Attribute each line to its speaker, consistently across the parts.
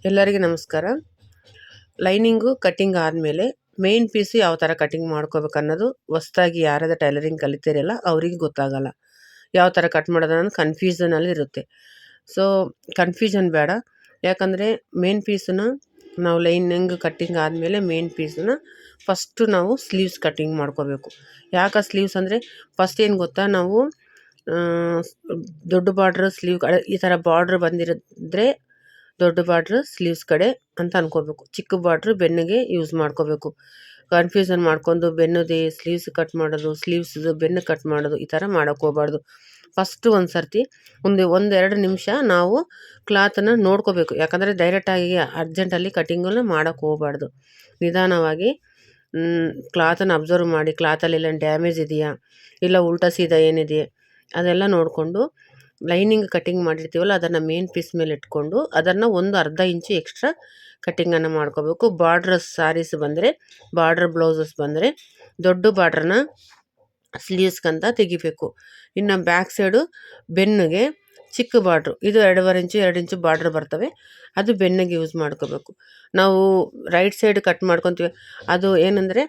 Speaker 1: ಎಲ್ಲರಿಗೆ ನಮಸ್ಕಾರ. Lining cutting ಆದಮೇಲೆ ಮೇನ್ ಪೀಸು ಯಾವ ಥರ ಕಟ್ಟಿಂಗ್ ಮಾಡ್ಕೋಬೇಕು ಅನ್ನೋದು ಹೊಸ್ದಾಗಿ ಯಾರಾದ್ರೂ ಟೈಲರಿಂಗ್ ಕಲಿತೀರಲ್ಲ ಅವ್ರಿಗೆ ಗೊತ್ತಾಗಲ್ಲ. ಯಾವ ಥರ ಕಟ್ ಮಾಡೋದು ಅನ್ನೋದು ಕನ್ಫ್ಯೂಷನಲ್ಲಿ ಇರುತ್ತೆ. ಸೊ ಕನ್ಫ್ಯೂಷನ್ ಬೇಡ. ಯಾಕಂದರೆ ಮೇನ್ ಪೀಸನ್ನ ನಾವು ಲೈನಿಂಗ್ ಕಟ್ಟಿಂಗ್ ಆದಮೇಲೆ ಮೇನ್ ಪೀಸನ್ನ ಫಸ್ಟು ನಾವು ಸ್ಲೀವ್ಸ್ ಕಟ್ಟಿಂಗ್ ಮಾಡ್ಕೋಬೇಕು. ಯಾಕೆ ಸ್ಲೀವ್ಸ್ ಅಂದರೆ ಫಸ್ಟ್ ಏನು ಗೊತ್ತಾ, ನಾವು ದೊಡ್ಡ ಬಾರ್ಡ್ರ್ ಸ್ಲೀವ್ ಈ ಥರ ಬಾರ್ಡ್ರ್ ಬಂದಿರಿದ್ರೆ ದೊಡ್ಡ ಬಾರ್ಡ್ರ್ ಸ್ಲೀವ್ಸ್ ಕಡೆ ಅಂತ ಅನ್ಕೋಬೇಕು. ಚಿಕ್ಕ ಬಾರ್ಡ್ರ್ ಬೆನ್ನಿಗೆ ಯೂಸ್ ಮಾಡ್ಕೋಬೇಕು. ಕನ್ಫ್ಯೂಷನ್ ಮಾಡ್ಕೊಂಡು ಬೆನ್ನುದೇ ಸ್ಲೀವ್ಸ್ ಕಟ್ ಮಾಡೋದು, ಸ್ಲೀವ್ಸ್ ಬೆನ್ನು ಕಟ್ ಮಾಡೋದು ಈ ಥರ ಮಾಡೋಕ್ಕೆ ಹೋಗ್ಬಾರ್ದು. ಫಸ್ಟು ಒಂದು ಸರ್ತಿ ಒಂದೆರಡು ನಿಮಿಷ ನಾವು ಕ್ಲಾತನ್ನು ನೋಡ್ಕೋಬೇಕು. ಯಾಕಂದರೆ ಡೈರೆಕ್ಟಾಗಿ ಅರ್ಜೆಂಟಲ್ಲಿ ಕಟ್ಟಿಂಗನ್ನು ಮಾಡೋಕ್ಕೆ ಹೋಗ್ಬಾರ್ದು. ನಿಧಾನವಾಗಿ ಕ್ಲಾತನ್ನು ಅಬ್ಸರ್ವ್ ಮಾಡಿ, ಕ್ಲಾತಲ್ಲಿ ಎಲ್ಲ ಡ್ಯಾಮೇಜ್ ಇದೆಯಾ ಇಲ್ಲ ಉಲ್ಟಾ ಸೀದಾ ಏನಿದೆ ಅದೆಲ್ಲ ನೋಡಿಕೊಂಡು ಲೈನಿಂಗ್ ಕಟ್ಟಿಂಗ್ ಮಾಡಿರ್ತೀವಲ್ಲ ಅದನ್ನು ಮೇನ್ ಪೀಸ್ ಮೇಲೆ ಇಟ್ಕೊಂಡು ಅದನ್ನು ಒಂದು ಅರ್ಧ ಇಂಚು ಎಕ್ಸ್ಟ್ರಾ ಕಟ್ಟಿಂಗನ್ನು ಮಾಡ್ಕೋಬೇಕು. ಬಾರ್ಡ್ರ್ ಸ್ಯಾರೀಸ್ ಬಂದರೆ, ಬಾರ್ಡ್ರ್ ಬ್ಲೌಸಸ್ ಬಂದರೆ ದೊಡ್ಡ ಬಾರ್ಡ್ರನ್ನ ಸ್ಲೀವ್ಸ್ಗಂತ ತೆಗಿಬೇಕು. ಇನ್ನು ಬ್ಯಾಕ್ ಸೈಡು ಬೆನ್ನಿಗೆ ಚಿಕ್ಕ ಬಾರ್ಡ್ರು, ಇದು 2.5 ಇಂಚು 2 ಇಂಚು ಬಾರ್ಡ್ರ್ ಬರ್ತವೆ, ಅದು ಬೆನ್ನಿಗೆ ಯೂಸ್ ಮಾಡ್ಕೋಬೇಕು. ನಾವು ರೈಟ್ ಸೈಡ್ ಕಟ್ ಮಾಡ್ಕೊತೀವಿ, ಅದು ಏನಂದರೆ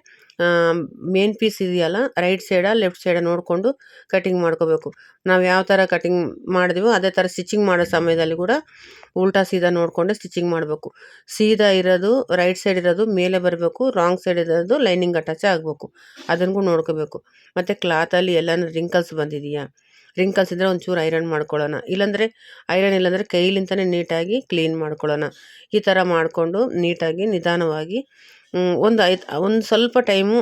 Speaker 1: ಮೇನ್ ಪೀಸ್ ಇದೆಯಲ್ಲ ರೈಟ್ ಸೈಡ ಲೆಫ್ಟ್ ಸೈಡ ನೋಡಿಕೊಂಡು ಕಟ್ಟಿಂಗ್ ಮಾಡ್ಕೋಬೇಕು. ನಾವು ಯಾವ ಥರ ಕಟ್ಟಿಂಗ್ ಮಾಡಿದೀವೋ ಅದೇ ಥರ ಸ್ಟಿಚಿಂಗ್ ಮಾಡೋ ಸಮಯದಲ್ಲಿ ಕೂಡ ಉಲ್ಟಾ ಸೀದಾ ನೋಡಿಕೊಂಡೆ ಸ್ಟಿಚಿಂಗ್ ಮಾಡಬೇಕು. ಸೀದಾ ಇರೋದು ರೈಟ್ ಸೈಡ್ ಇರೋದು ಮೇಲೆ ಬರಬೇಕು, ರಾಂಗ್ ಸೈಡ್ ಇರೋದು ಲೈನಿಂಗ್ ಅಟ್ಯಾಚ್ ಆಗಬೇಕು, ಅದನ್ನು ನೋಡ್ಕೋಬೇಕು. ಮತ್ತು ಕ್ಲಾತಲ್ಲಿ ಎಲ್ಲನೂ ರಿಂಕಲ್ಸ್ ಬಂದಿದೆಯಾ, ರಿಂಕಲ್ಸ್ ಇದ್ದರೆ ಒಂಚೂರು ಐರನ್ ಮಾಡ್ಕೊಳ್ಳೋಣ, ಇಲ್ಲಾಂದರೆ ಐರನ್ ಇಲ್ಲಾಂದರೆ ಕೈಲಿಂದನೇ ನೀಟಾಗಿ ಕ್ಲೀನ್ ಮಾಡ್ಕೊಳ್ಳೋಣ. ಈ ಥರ ಮಾಡಿಕೊಂಡು ನೀಟಾಗಿ ನಿಧಾನವಾಗಿ ಒಂದು ಸ್ವಲ್ಪ ಟೈಮು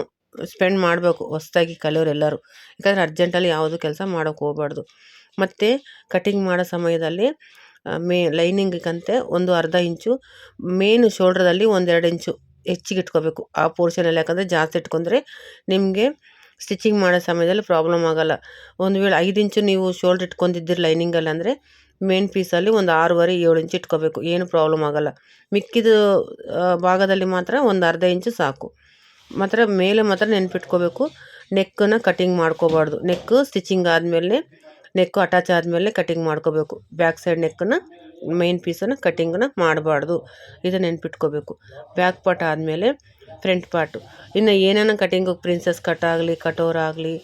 Speaker 1: ಸ್ಪೆಂಡ್ ಮಾಡಬೇಕು ಹೊಸ್ದಾಗಿ ಕಲಿಯೋರೆಲ್ಲರೂ. ಯಾಕಂದರೆ ಅರ್ಜೆಂಟಲ್ಲಿ ಯಾವುದು ಕೆಲಸ ಮಾಡೋಕ್ಕೆ ಹೋಗ್ಬಾರ್ದು. ಮತ್ತು ಕಟಿಂಗ್ ಮಾಡೋ ಸಮಯದಲ್ಲಿ ಲೈನಿಂಗಂತೆ ಒಂದು ಅರ್ಧ ಇಂಚು ಮೇನ್ ಶೋಲ್ಡ್ರಲ್ಲಿ 1-2 ಇಂಚು ಹೆಚ್ಚಿಗೆ ಇಟ್ಕೋಬೇಕು ಆ ಪೋರ್ಷನಲ್ಲಿ. ಯಾಕಂದರೆ ಜಾಸ್ತಿ ಇಟ್ಕೊಂಡ್ರೆ ನಿಮಗೆ ಸ್ಟಿಚಿಂಗ್ ಮಾಡೋ ಸಮಯದಲ್ಲಿ ಪ್ರಾಬ್ಲಮ್ ಆಗೋಲ್ಲ. ಒಂದು ವೇಳೆ 5 ಇಂಚು ನೀವು ಶೋಲ್ಡ್ರ್ ಇಟ್ಕೊಂಡಿದ್ದೀರಿ ಲೈನಿಂಗಲ್ಲಿ ಅಂದರೆ ಮೇನ್ ಪೀಸಲ್ಲಿ ಒಂದು 6.5-7 ಇಂಚು ಇಟ್ಕೋಬೇಕು, ಏನು ಪ್ರಾಬ್ಲಮ್ ಆಗೋಲ್ಲ. ಮಿಕ್ಕಿದ ಭಾಗದಲ್ಲಿ ಮಾತ್ರ ಒಂದು ಅರ್ಧ ಇಂಚು ಸಾಕು. ಮಾತ್ರ ಮೇಲೆ ಮಾತ್ರ ನೆನ್ಪಿಟ್ಕೋಬೇಕು, ನೆಕ್ಕನ್ನು ಕಟಿಂಗ್ ಮಾಡ್ಕೋಬಾರ್ದು. ನೆಕ್ಕು ಸ್ಟಿಚಿಂಗ್ ಆದಮೇಲೆ, ನೆಕ್ಕು ಅಟ್ಯಾಚ್ ಆದಮೇಲೆ ಕಟಿಂಗ್ ಮಾಡ್ಕೋಬೇಕು. ಬ್ಯಾಕ್ ಸೈಡ್ ನೆಕ್ಕನ್ನು ಮೇನ್ ಪೀಸನ್ನು ಕಟಿಂಗನ್ನು ಮಾಡಬಾರ್ದು, ಇದನ್ನು ನೆನ್ಪಿಟ್ಕೋಬೇಕು. ಬ್ಯಾಕ್ ಪಾರ್ಟ್ ಆದಮೇಲೆ ಫ್ರಂಟ್ ಪಾರ್ಟು. ಇನ್ನು ಏನೇನೋ ಕಟಿಂಗು ಪ್ರಿನ್ಸಸ್ ಕಟ್ ಆಗಲಿ, ಕಟೋರ್ ಆಗಲಿ,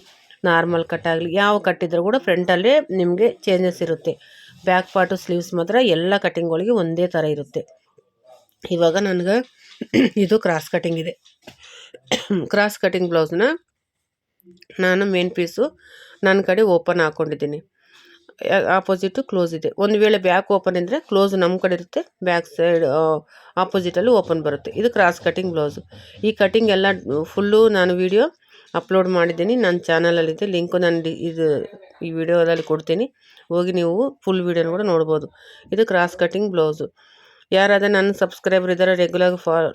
Speaker 1: ನಾರ್ಮಲ್ ಕಟ್ ಆಗಲಿ, ಯಾವ ಕಟ್ಟಿದ್ರೂ ಕೂಡ ಫ್ರಂಟಲ್ಲೇ ನಿಮಗೆ ಚೇಂಜಸ್ ಇರುತ್ತೆ. ಬ್ಯಾಕ್ ಪಾರ್ಟು ಸ್ಲೀವ್ಸ್ ಮಾತ್ರ ಎಲ್ಲ ಕಟ್ಟಿಂಗ್ಗಳಿಗೆ ಒಂದೇ ಥರ ಇರುತ್ತೆ. ಇವಾಗ ನನಗೆ ಇದು ಕ್ರಾಸ್ ಕಟಿಂಗ್ ಇದೆ. ಕ್ರಾಸ್ ಕಟಿಂಗ್ ಬ್ಲೌಸ್ನ ನಾನು ಮೇನ್ ಪೀಸು ನನ್ನ ಕಡೆ ಓಪನ್ ಹಾಕ್ಕೊಂಡಿದ್ದೀನಿ, ಆಪೋಸಿಟು ಕ್ಲೋಸ್ ಇದೆ. ಒಂದು ವೇಳೆ ಬ್ಯಾಕ್ ಓಪನ್ ಇದ್ದರೆ ಕ್ಲೋಸ್ ನಮ್ಮ ಕಡೆ ಇರುತ್ತೆ, ಬ್ಯಾಕ್ ಸೈಡ್ ಆಪೋಸಿಟಲ್ಲಿ ಓಪನ್ ಬರುತ್ತೆ. ಇದು ಕ್ರಾಸ್ ಕಟಿಂಗ್ ಬ್ಲೌಸು. ಈ ಕಟಿಂಗ್ ಎಲ್ಲ ಫುಲ್ಲು ನಾನು ವಿಡಿಯೋ ಅಪ್ಲೋಡ್ ಮಾಡಿದ್ದೀನಿ ನನ್ನ ಚಾನಲಲ್ಲಿದೆ, ಲಿಂಕು ನಾನು ಈ ವಿಡಿಯೋದಲ್ಲಿ ಕೊಡ್ತೀನಿ, ಹೋಗಿ ನೀವು ಫುಲ್ ವಿಡಿಯೋನ ಕೂಡ ನೋಡ್ಬೋದು. ಇದು ಕ್ರಾಸ್ ಕಟಿಂಗ್ ಬ್ಲೌಸು. ಯಾರಾದರೂ ನನ್ನ ಸಬ್ಸ್ಕ್ರೈಬರ್ ಇದ್ದಾರೆ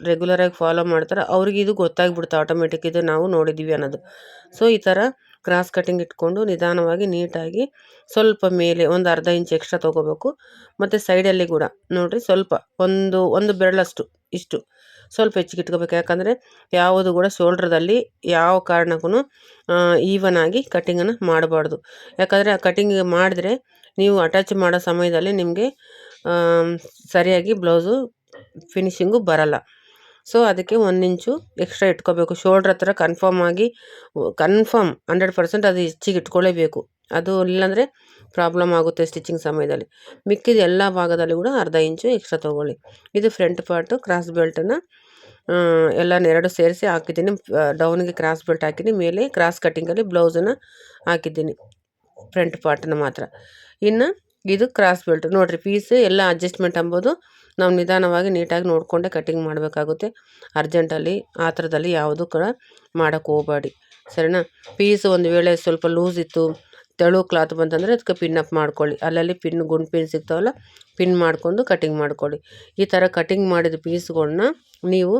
Speaker 1: ರೆಗ್ಯುಲರಾಗಿ ಫಾಲೋ ಮಾಡ್ತಾರೆ ಅವ್ರಿಗೆ ಇದು ಗೊತ್ತಾಗ್ಬಿಡುತ್ತೆ ಆಟೋಮೆಟಿಕ್, ಇದು ನಾವು ನೋಡಿದ್ದೀವಿ ಅನ್ನೋದು. ಸೊ ಈ ಥರ ಕ್ರಾಸ್ ಕಟಿಂಗ್ ಇಟ್ಕೊಂಡು ನಿಧಾನವಾಗಿ ನೀಟಾಗಿ ಸ್ವಲ್ಪ ಮೇಲೆ ಒಂದು ಅರ್ಧ ಇಂಚ್ ಎಕ್ಸ್ಟ್ರಾ ತೊಗೋಬೇಕು. ಮತ್ತು ಸೈಡಲ್ಲಿ ಕೂಡ ನೋಡಿರಿ ಸ್ವಲ್ಪ ಒಂದು ಬೆರಳಷ್ಟು ಇಷ್ಟು ಸ್ವಲ್ಪ ಹೆಚ್ಚಿಗೆ ಇಟ್ಕೋಬೇಕು. ಯಾಕಂದರೆ ಯಾವುದು ಕೂಡ ಶೋಲ್ಡ್ರದಲ್ಲಿ ಯಾವ ಕಾರಣಕ್ಕೂ ಈವನ್ ಆಗಿ ಕಟ್ಟಿಂಗನ್ನು ಮಾಡಬಾರ್ದು. ಯಾಕಂದರೆ ಆ ಕಟಿಂಗ್ ಮಾಡಿದ್ರೆ ನೀವು ಅಟ್ಯಾಚ್ ಮಾಡೋ ಸಮಯದಲ್ಲಿ ನಿಮಗೆ ಸರಿಯಾಗಿ ಬ್ಲೌಸು ಫಿನಿಶಿಂಗು ಬರಲ್ಲ. ಸೊ ಅದಕ್ಕೆ 1 ಇಂಚು ಎಕ್ಸ್ಟ್ರಾ ಇಟ್ಕೋಬೇಕು. ಶೋಲ್ಡ್ರ್ ಹತ್ರ ಕನ್ಫರ್ಮ್ 100% ಅದು ಹೆಚ್ಚಿಗೆ ಇಟ್ಕೊಳ್ಳೇಬೇಕು. ಅದು ಇಲ್ಲಾಂದರೆ ಪ್ರಾಬ್ಲಮ್ ಆಗುತ್ತೆ ಸ್ಟಿಚಿಂಗ್ ಸಮಯದಲ್ಲಿ. ಮಿಕ್ಕಿದ ಎಲ್ಲ ಭಾಗದಲ್ಲಿ ಕೂಡ ಅರ್ಧ ಇಂಚು ಎಕ್ಸ್ಟ್ರಾ ತೊಗೊಳ್ಳಿ. ಇದು ಫ್ರಂಟ್ ಪಾರ್ಟು. ಕ್ರಾಸ್ ಬೆಲ್ಟನ್ನು ಎಲ್ಲನೂ 2 ಸೇರಿಸಿ ಹಾಕಿದ್ದೀನಿ. ಡೌನಿಗೆ ಕ್ರಾಸ್ ಬೆಲ್ಟ್ ಹಾಕಿದ್ದೀನಿ, ಮೇಲೆ ಕ್ರಾಸ್ ಕಟ್ಟಿಂಗಲ್ಲಿ ಬ್ಲೌಸನ್ನು ಹಾಕಿದ್ದೀನಿ ಫ್ರಂಟ್ ಪಾರ್ಟನ್ನು ಮಾತ್ರ. ಇನ್ನು ಇದು ಕ್ರಾಸ್ ಬೆಲ್ಟ್ ನೋಡಿರಿ. ಪೀಸು ಎಲ್ಲ ಅಡ್ಜಸ್ಟ್ಮೆಂಟ್ ಅಂಬೋದು ನಾವು ನಿಧಾನವಾಗಿ ನೀಟಾಗಿ ನೋಡಿಕೊಂಡೆ ಕಟ್ಟಿಂಗ್ ಮಾಡಬೇಕಾಗುತ್ತೆ. ಅರ್ಜೆಂಟಲ್ಲಿ ಆ ಥರದಲ್ಲಿ ಯಾವುದೂ ಕೂಡ ಮಾಡೋಕ್ಕೆ ಹೋಗಬೇಡಿ, ಸರಿನಾ. ಪೀಸು ಒಂದು ವೇಳೆ ಸ್ವಲ್ಪ ಲೂಸ್ ಇತ್ತು, ತೆಳು ಕ್ಲಾತ್ ಬಂತಂದರೆ ಅದಕ್ಕೆ ಪಿನ್ ಅಪ್ ಮಾಡ್ಕೊಳ್ಳಿ. ಅಲ್ಲಲ್ಲಿ ಗುಂಡು ಪಿನ್ ಸಿಗ್ತಾವಲ್ಲ, ಪಿನ್ ಮಾಡ್ಕೊಂಡು ಕಟ್ಟಿಂಗ್ ಮಾಡ್ಕೊಳ್ಳಿ. ಈ ಥರ ಕಟ್ಟಿಂಗ್ ಮಾಡಿದ ಪೀಸ್ಗಳನ್ನ ನೀವು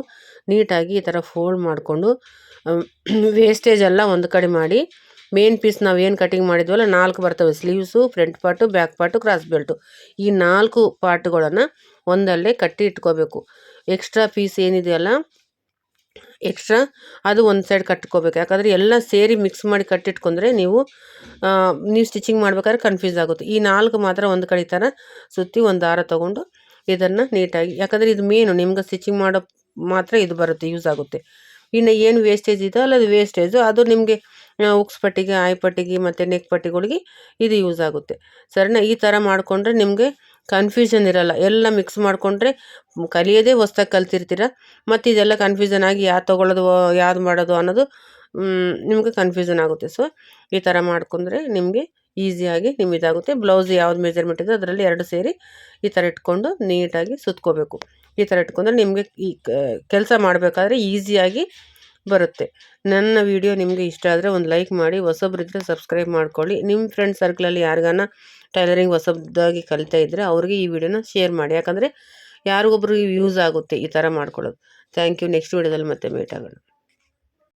Speaker 1: ನೀಟಾಗಿ ಈ ಥರ ಫೋಲ್ಡ್ ಮಾಡಿಕೊಂಡು ವೇಸ್ಟೇಜ್ ಎಲ್ಲ ಒಂದು ಕಡೆ ಮಾಡಿ, ಮೇನ್ ಪೀಸ್ ನಾವು ಏನು ಕಟಿಂಗ್ ಮಾಡಿದ್ವಲ್ಲ 4 ಬರ್ತವೆ, sleeves, front part, back part, cross belt. ಈ 4 ಪಾರ್ಟ್ಗಳನ್ನು ಒಂದಲ್ಲೇ ಕಟ್ಟಿ ಇಟ್ಕೋಬೇಕು. ಎಕ್ಸ್ಟ್ರಾ ಪೀಸ್ ಏನಿದೆಯಲ್ಲ ಎಕ್ಸ್ಟ್ರಾ ಅದು ಒಂದು ಸೈಡ್ ಕಟ್ಕೋಬೇಕು. ಯಾಕಂದರೆ ಎಲ್ಲ ಸೇರಿ ಮಿಕ್ಸ್ ಮಾಡಿ ಕಟ್ಟಿಟ್ಕೊಂಡ್ರೆ ನೀವು ಸ್ಟಿಚಿಂಗ್ ಮಾಡ್ಬೇಕಾದ್ರೆ ಕನ್ಫ್ಯೂಸ್ ಆಗುತ್ತೆ. ಈ 4 ಮಾತ್ರ ಒಂದು ಕಡೆ ಈ ಥರ ಸುತ್ತಿ ಒಂದು ದಾರ ತೊಗೊಂಡು ಇದನ್ನು ನೀಟಾಗಿ, ಯಾಕಂದರೆ ಇದು ಮೇನು ನಿಮ್ಗೆ ಸ್ಟಿಚಿಂಗ್ ಮಾಡೋ ಮಾತ್ರ ಇದು ಬರುತ್ತೆ, ಯೂಸ್ ಆಗುತ್ತೆ. ಇನ್ನು ಏನು ವೇಸ್ಟೇಜ್ ಇದೆ ಅಲ್ಲ, ಅದು ವೇಸ್ಟೇಜು, ಅದು ನಿಮಗೆ ಉಕ್ಸ್ ಪಟ್ಟಿಗೆ, ಆಯ್ ಪಟ್ಟಿಗೆ ಮತ್ತು ನೆಕ್ ಪಟ್ಟಿಗಳಿಗೆ ಇದು ಯೂಸ್ ಆಗುತ್ತೆ. ಸರಿನಾ? ಈ ಥರ ಮಾಡಿಕೊಂಡ್ರೆ ನಿಮಗೆ ಕನ್ಫ್ಯೂಷನ್ ಇರಲ್ಲ. ಎಲ್ಲ ಮಿಕ್ಸ್ ಮಾಡಿಕೊಂಡ್ರೆ ಕಲಿಯೋದೇ ಹೊಸ್ದಾಗಿ ಕಲ್ತಿರ್ತೀರ, ಮತ್ತು ಇದೆಲ್ಲ ಕನ್ಫ್ಯೂಷನ್ ಆಗಿ ಯಾವ್ದು ತೊಗೊಳ್ಳೋದು ಯಾವ್ದು ಮಾಡೋದು ಅನ್ನೋದು ನಿಮಗೆ ಕನ್ಫ್ಯೂಷನ್ ಆಗುತ್ತೆ. ಸೊ ಈ ಥರ ಮಾಡ್ಕೊಂಡ್ರೆ ನಿಮಗೆ ಈಸಿಯಾಗಿ ಇದಾಗುತ್ತೆ. ಬ್ಲೌಸ್ ಯಾವ್ದು ಮೆಜರ್ಮೆಂಟ್ ಇದೆ ಅದರಲ್ಲಿ 2 ಸೇರಿ ಈ ಥರ ಇಟ್ಕೊಂಡು ನೀಟಾಗಿ ಸುತ್ಕೋಬೇಕು. ಈ ಥರ ಇಟ್ಕೊಂಡ್ರೆ ನಿಮಗೆ ಈ ಕೆಲಸ ಮಾಡಬೇಕಾದ್ರೆ ಈಸಿಯಾಗಿ ಬರುತ್ತೆ. ನನ್ನ ವಿಡಿಯೋ ನಿಮಗೆ ಇಷ್ಟ ಆದರೆ ಒಂದು ಲೈಕ್ ಮಾಡಿ, ಹೊಸೊಬ್ಬರಿದ್ದರೆ ಸಬ್ಸ್ಕ್ರೈಬ್ ಮಾಡ್ಕೊಳ್ಳಿ. ನಿಮ್ಮ ಫ್ರೆಂಡ್ ಸರ್ಕಲಲ್ಲಿ ಯಾರಿಗಾನ ಟೈಲರಿಂಗ್ ಹೊಸದಾಗಿ ಕಲಿತಾ ಇದ್ದರೆ ಅವ್ರಿಗೆ ಈ ವಿಡಿಯೋನ ಶೇರ್ ಮಾಡಿ, ಯಾಕಂದರೆ ಯಾರಿಗೊಬ್ರಿಗೆ ಯೂಸ್ ಆಗುತ್ತೆ ಈ ಥರ ಮಾಡ್ಕೊಳ್ಳೋದು. Thank you. ನೆಕ್ಸ್ಟ್ ವಿಡಿಯೋದಲ್ಲಿ ಮತ್ತೆ ಮೀಟ್ ಆಗೋಣ.